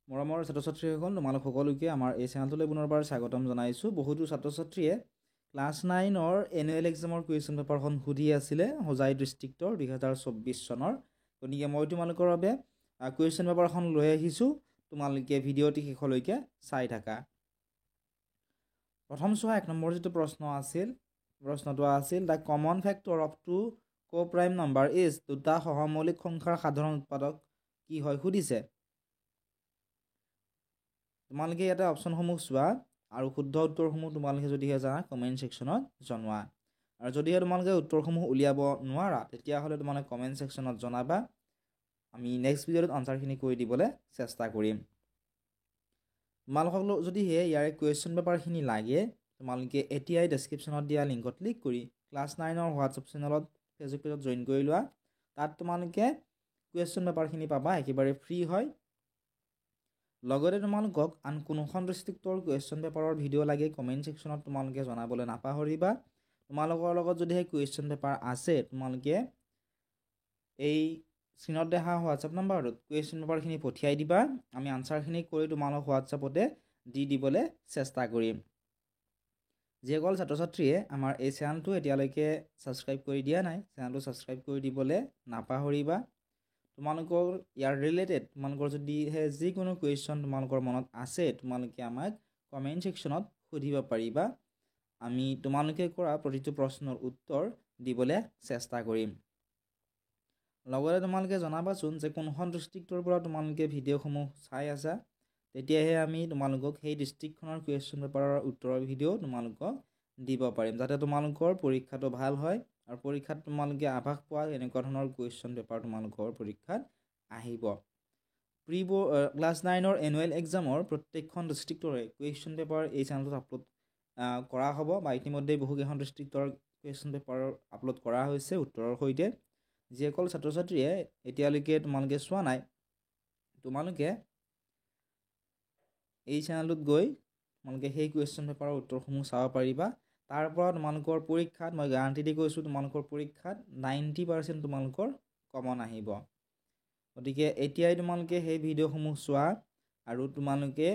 মৰমৰ ছাত্ৰ-ছাত্ৰীসকল তোমালোক সকলোকে আমাৰ এই চেনেলটোলৈ পুনৰবাৰ স্বাগতম জনাইছোঁ। বহুতো ছাত্ৰ-ছাত্ৰীয়ে ক্লাছ 9ৰ এনুৱেল এক্সামৰ কুৱেশ্যন পেপাৰখন সুধি আছিলে হোজাই ডিষ্ট্ৰিক্টৰ 2024 চনৰ। গতিকে মই তোমালোকৰ বাবে কুৱেশ্যন পেপাৰখন লৈ আহিছোঁ, তোমালোকে ভিডিঅ'টি শেষলৈকে চাই থাকা। প্ৰথম চোৱা 1 নম্বৰ যিটো প্ৰশ্ন আছিল, প্ৰশ্নটো আছিল the common factor of two coprime number is, দুটা সহমৌলিক সংখ্যাৰ সাধাৰণ উৎপাদক কি হয় সুধিছে। তোমালোকে ইয়াতে অপশ্যনসমূহ চোৱা আৰু শুদ্ধ উত্তৰসমূহ তোমালোকে যদিহে জানা কমেণ্ট ছেকশ্যনত জনোৱা, আৰু যদিহে তোমালোকে উত্তৰসমূহ উলিয়াব নোৱাৰা তেতিয়াহ'লে তোমালোকে কমেণ্ট ছেকশ্যনত জনাবা। আমি নেক্সট ভিডিঅ'ত আনচাৰখিনি কৰি দিবলৈ চেষ্টা কৰিম। তোমালোকক যদিহে ইয়াৰে কুৱেশ্যন পেপাৰখিনি লাগে তোমালোকে এতিয়াই ডেছক্ৰিপশ্যনত দিয়া লিংকত ক্লিক কৰি ক্লাছ 9ৰ হোৱাটছআপ চেনেলত ফেচবুক পেজত জইন কৰি লোৱা। তাত তোমালোকে কুৱেশ্যন পেপাৰখিনি পাবা, একেবাৰে ফ্ৰী হয়। লগতে তোমালোকক আন কোনোখন ডিষ্ট্ৰিক্টৰ কুৱেশ্যন পেপাৰৰ ভিডিঅ' লাগে কমেণ্ট ছেকশ্যনত তোমালোকে জনাবলৈ নাপাহৰিবা। তোমালোকৰ লগত যদিহে কুৱেশ্যন পেপাৰ আছে তোমালোকে এই স্ক্ৰীনত দেখা হোৱাটছআপ নাম্বাৰটোত কুৱেশ্যন পেপাৰখিনি পঠিয়াই দিবা। আমি আনচাৰখিনি কৰি তোমালোক হোৱাটছআপতে দি দিবলৈ চেষ্টা কৰিম। যিসকল ছাত্ৰ ছাত্ৰীয়ে আমাৰ এই চেনেলটো এতিয়ালৈকে ছাবস্ক্ৰাইব কৰি দিয়া নাই, চেনেলটো ছাবস্ক্ৰাইব কৰি দিবলৈ নাপাহৰিবা। তোমালোকৰ ইয়াৰ ৰিলেটেড তোমালোকৰ যদিহে যিকোনো কুৱেশ্যন তোমালোকৰ মনত আছে তোমালোকে আমাক কমেণ্ট ছেকশ্যনত সুধিব পাৰিবা। আমি তোমালোকে কৰা প্ৰতিটো প্ৰশ্নৰ উত্তৰ দিবলৈ চেষ্টা কৰিম। লগতে তোমালোকে জনাবাচোন যে কোনখন ডিষ্ট্ৰিক্টৰ পৰা তোমালোকে ভিডিঅ'সমূহ চাই আছা, তেতিয়াহে আমি তোমালোকক সেই ডিষ্ট্ৰিক্টখনৰ কুৱেশ্যন পেপাৰৰ উত্তৰৰ ভিডিঅ' তোমালোকক দিব পাৰিম, যাতে তোমালোকৰ পৰীক্ষাটো ভাল হয় আৰু পৰীক্ষাত তোমালোকে আভাস পোৱা এনেকুৱা ধৰণৰ কুৱেশ্যন পেপাৰ তোমালোকৰ পৰীক্ষাত আহিব। ক্লাছ 9ৰ এনুৱেল এক্সামৰ প্ৰত্যেকখন ডিষ্ট্ৰিক্টৰে কুৱেশ্যন পেপাৰ এই চেনেলটোত আপলোড কৰা হ'ব, বা ইতিমধ্যে বহুকেইখন ডিষ্ট্ৰিক্টৰ কুৱেশ্যন পেপাৰ আপলোড কৰা হৈছে উত্তৰৰ সৈতে। যিসকল ছাত্ৰ ছাত্ৰীয়ে এতিয়ালৈকে তোমালোকে চোৱা নাই তোমালোকে এই চেনেলটোত গৈ তোমালোকে সেই কুৱেশ্যন পেপাৰৰ উত্তৰসমূহ চাব পাৰিবা। তাৰ পৰা তোমালোকৰ পৰীক্ষাত মই গেৰাণ্টি দি কৈছোঁ তোমালোকৰ পৰীক্ষাত 90% তোমালোকৰ কমন আহিব। গতিকে এতিয়াই তোমালোকে সেই ভিডিঅ'সমূহ চোৱা আৰু তোমালোকে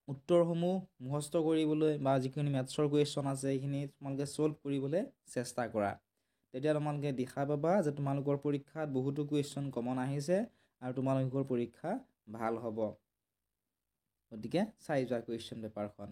উত্তৰসমূহ মুখস্থ কৰিবলৈ বা যিখিনি মেথছৰ কুৱেশ্যন আছে সেইখিনি তোমালোকে ছল্ভ কৰিবলৈ চেষ্টা কৰা। তেতিয়া তোমালোকে দেখা পাবা যে তোমালোকৰ পৰীক্ষাত বহুতো কুৱেশ্যন কমন আহিছে আৰু তোমালোকৰ পৰীক্ষা ভাল হ'ব। গতিকে চাই যোৱা কুৱেশ্যন পেপাৰখন।